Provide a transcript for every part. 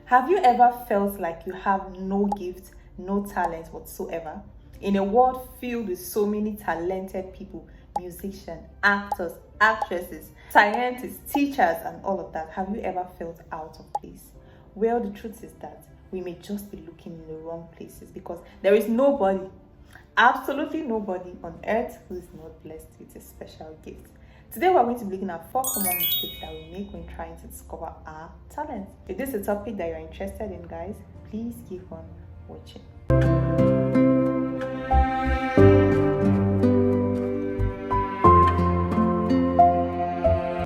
Have you ever felt like you have no gift, no talent whatsoever? In a world filled with so many talented people, musicians, actors, actresses, scientists, teachers, and all of that, have you ever felt out of place? Well, the truth is that we may just be looking in the wrong places because there is nobody, absolutely nobody on earth who is not blessed with a special gift. Today we're going to be looking at 4 common mistakes that we make when trying to discover our talents. If this is a topic that you're interested in, guys, please keep on watching.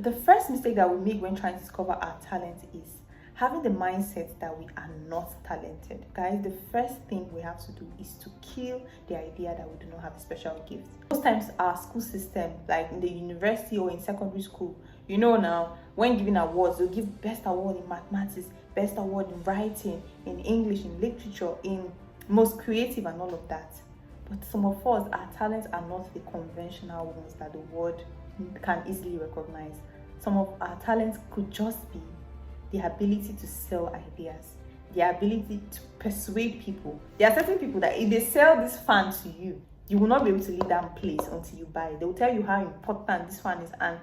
The first mistake that we make when trying to discover our talent is having the mindset that we are not talented. Guys, the first thing we have to do is to kill the idea that we do not have a special gift. Most times our school system, like in the university or in secondary school, you know, now when giving awards, they'll give best award in mathematics, best award in writing, in English, in literature, in most creative and all of that. But some of us, our talents are not the conventional ones that the world can easily recognize. Some of our talents could just be the ability to sell ideas, the ability to persuade people. There are certain people that if they sell this fan to you, you will not be able to leave that place until you buy it. They will tell you how important this fan is, and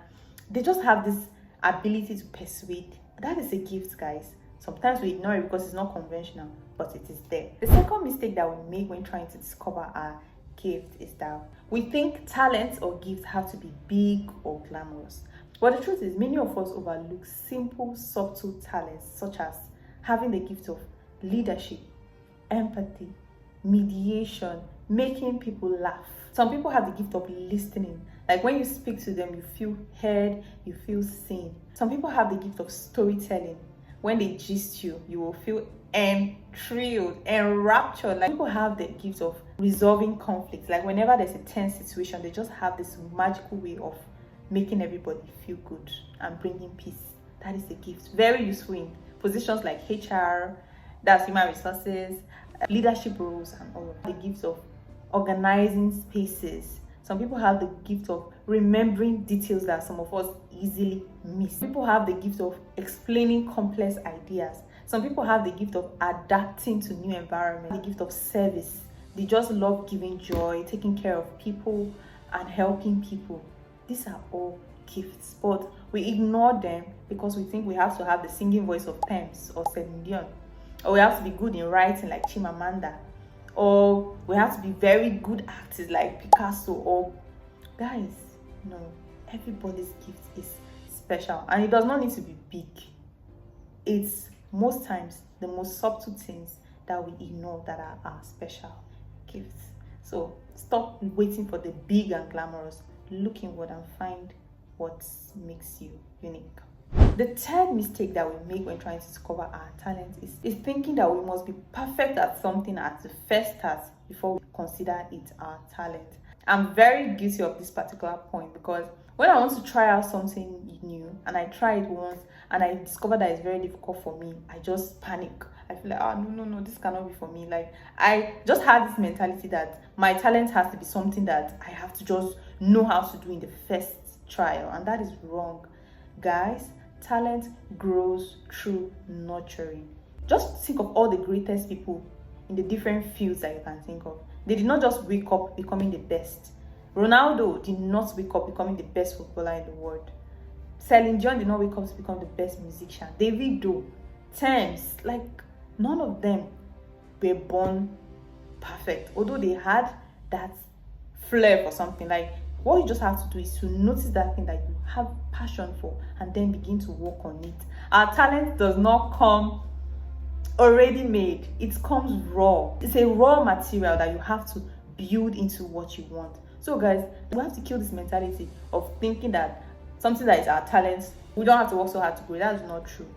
they just have this ability to persuade. That is a gift, guys. Sometimes we ignore it because it's not conventional, but it is there. The second mistake that we make when trying to discover our gift is that we think talents or gifts have to be big or glamorous. But the truth is, many of us overlook simple, subtle talents such as having the gift of leadership, empathy, mediation, making people laugh. Some people have the gift of listening. Like when you speak to them, you feel heard, you feel seen. Some people have the gift of storytelling. When they gist you, you will feel thrilled, enraptured. Like people have the gift of resolving conflicts. Like whenever there's a tense situation, they just have this magical way of making everybody feel good and bringing peace. That is a gift. Very useful in positions like HR, that's human resources, leadership roles, and all of that. The gift of organizing spaces. Some people have the gift of remembering details that some of us easily miss. People have the gift of explaining complex ideas. Some people have the gift of adapting to new environments. The gift of service. They just love giving joy, taking care of people, and helping people. These are all gifts, but we ignore them because we think we have to have the singing voice of Thames or Celine Dion, or we have to be good in writing like Chimamanda, or we have to be very good artists like Picasso. Or guys, no, everybody's gift is special, and it does not need to be big. It's most times the most subtle things that we ignore that are our special gifts. So stop waiting for the big and glamorous. Look inward and find what makes you unique. The third mistake that we make when trying to discover our talent is thinking that we must be perfect at something at the first start before we consider it our talent. I'm very guilty of this particular point because when I want to try out something new and I try it once and I discover that it's very difficult for me, I just panic. I feel like, no, this cannot be for me. Like I just had this mentality that my talent has to be something that I have to just know how to do in the first trial, and that is wrong. Guys, talent grows through nurturing. Just think of all the greatest people in the different fields that you can think of. They did not just wake up becoming the best. Ronaldo did not wake up becoming the best footballer in the world. Celine Dion did not wake up to become the best musician. Davido, Thames, like none of them were born perfect, although they had that flair for something. Like what you just have to do is to notice that thing that you have passion for and then begin to work on it. Our talent does not come already made. It comes raw. It's a raw material that you have to build into what you want. So guys, we have to kill this mentality of thinking that something that is our talent, we don't have to work so hard to grow. That is not true.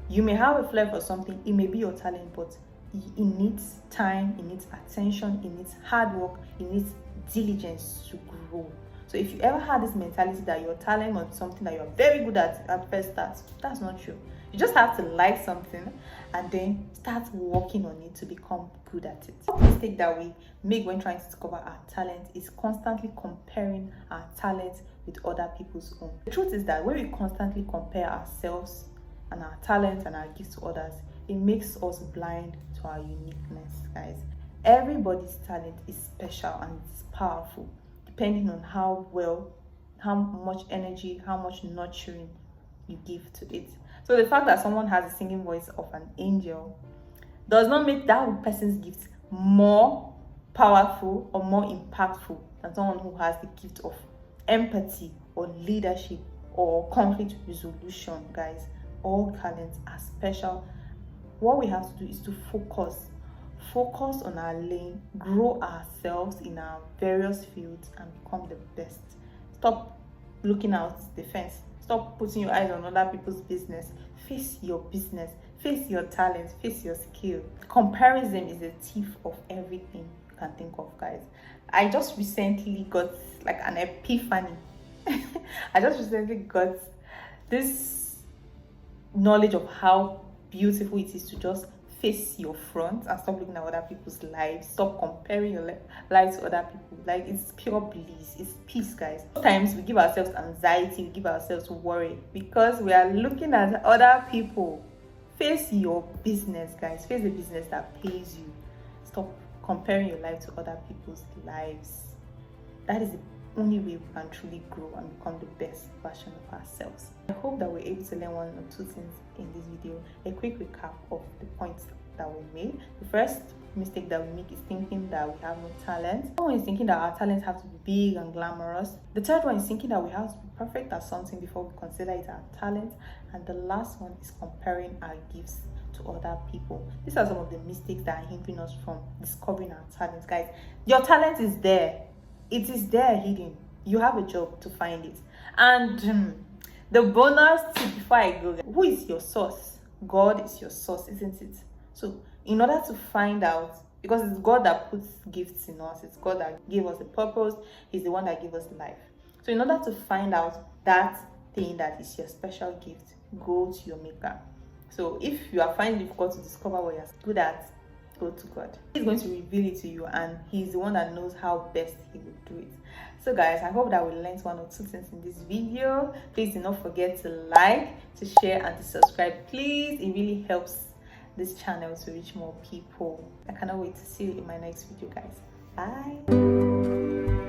You may have a flair for something, it may be your talent, but it needs time, it needs attention, it needs hard work, it needs diligence to grow. So if you ever had this mentality that your talent or something that you're very good at first start, that's not true. You just have to like something and then start working on it to become good at it. The mistake that we make when trying to discover our talent is constantly comparing our talent with other people's own. The truth is that when we constantly compare ourselves and our talents and our gifts to others, it makes us blind to our uniqueness, guys. Everybody's talent is special and it's powerful, depending on how much energy, how much nurturing you give to it. So the fact that someone has the singing voice of an angel does not make that person's gift more powerful or more impactful than someone who has the gift of empathy or leadership or conflict resolution, guys. All talents are special. What we have to do is to focus on our lane, grow ourselves in our various fields, and become the best. Stop looking out the fence. Stop putting your eyes on other people's business. Face your business, face your talent, face your skill. Comparison is the thief of everything you can think of, guys. I just recently got like an epiphany. I just recently got this knowledge of how beautiful it is to just face your front and stop looking at other people's lives. Stop comparing your lives to other people. Like, it's pure bliss, it's peace, guys. Sometimes we give ourselves anxiety, we give ourselves worry because we are looking at other people. Face your business, guys. Face the business that pays you. Stop comparing your life to other people's lives. That is the only way we can truly grow and become the best version of ourselves. I hope that we're able to learn one or two things in this video. A quick recap of the points that we made. The first mistake that we make is thinking that we have no talent. The second one is thinking that our talents have to be big and glamorous. The third one is thinking that we have to be perfect at something before we consider it our talent. And the last one is comparing our gifts to other people. These are some of the mistakes that are hindering us from discovering our talents, guys. Your talent is there. It is there hidden. You have a job to find it. And the bonus tip before I go, who is your source? God is your source, isn't it? So in order to find out, because it's God that puts gifts in us, it's God that gave us a purpose, He's the one that gave us life. So in order to find out that thing that is your special gift, go to your maker. So if you are finding it difficult to discover what you're good at, go to God. He's going to reveal it to you, and He's the one that knows how best He will do it. So guys, I hope that we learned one or two things in this video. Please do not forget to like, to share, and to subscribe. Please, it really helps this channel to reach more people. I cannot wait to see you in my next video, guys. Bye.